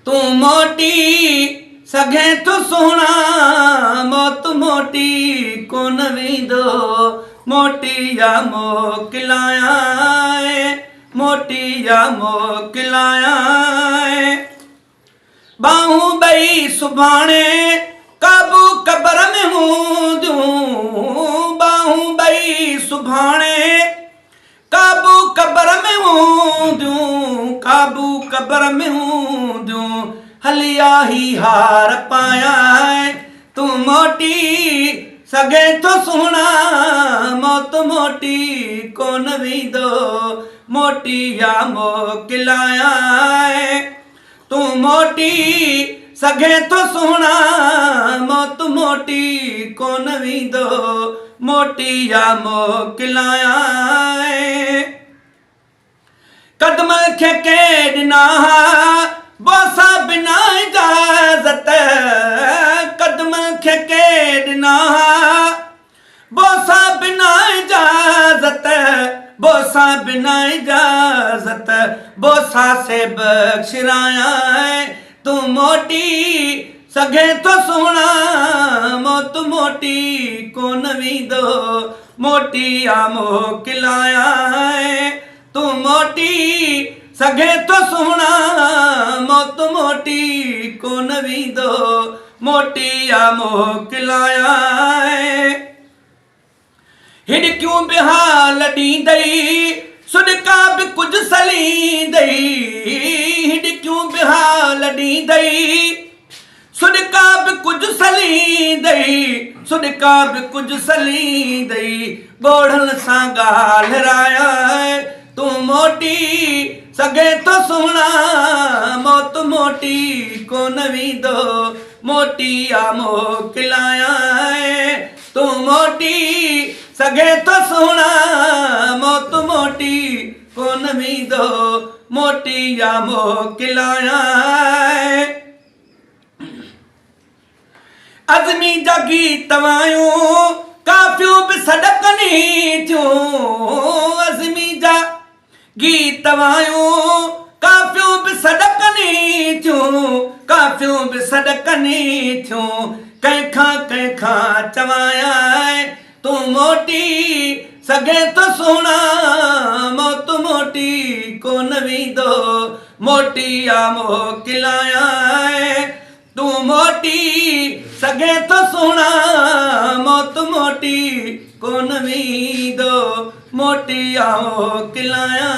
तू मोटी सघे तो सोना मौत मोटी कोन वेंदो मोटी या मोकिलाया मोटी या मोकिलाया बाहूं बई सुभाणे काबू कबर में हूंदियूं बाहूं बई सुभाणे काबू कबर में हूंदियूं काबू कबर में हूंदियूं हलिया ही हार पाया तू मोटी सघे तो सुहिणा मौत मोटी कोन वेंदो मोटी या मोकिलाया तू मोटी सघे तो सुहिणा मौत मोटी कोन वेंदो मोटी या मोकिलाया कदम खे के ॾिना बोसा बिना इजाज़त कदम खे के ॾिना बोसा बिना इजाज़त बोसा बिना इजाज़त बोसा से बख्शराया तू मोटी सघे तो सुहिणा मौत मोटी कोन वेंदो मोटी या मोकिलाया तू मोटी सघे तो सुहिणा मौत मोटी कोन वेंदो मोटी या मोकिलाया हिड़कियूं बि हाल ॾींदई सुॾका बि कुझु सलींदई हिड़कियूं बि हाल ॾींदई सुॾका बि कुझु सलींदई सुॾका बि कुझु सलींदई ॻोढ़नि सां ॻाल्हाराया तू मोटी सघे तो सुहिणा मौत मोटी कोन वेंदो मोटी या मोकिलाया तू मोटी सघे तो सुहिणा मौत मोटी कोन वेंदो मोटी या मोकिलाया अज़मी जा गीत वायूं काफ़ियूं बि सॾकनी थियूं अज़मी जा गीत वायूं काफ़ियूं बि सॾकनी थियूं काफ़ियूं बि सॾकनी थियूं कंहिंखां चवाया तू मोटी सघे तो सुहिणा मौत मोटी कोन वेंदो मोटी या मोकिलाया तू मोटी सघे तो सुहिणा मौत मोटी कोन वेंदो मोटी या मोकिलाया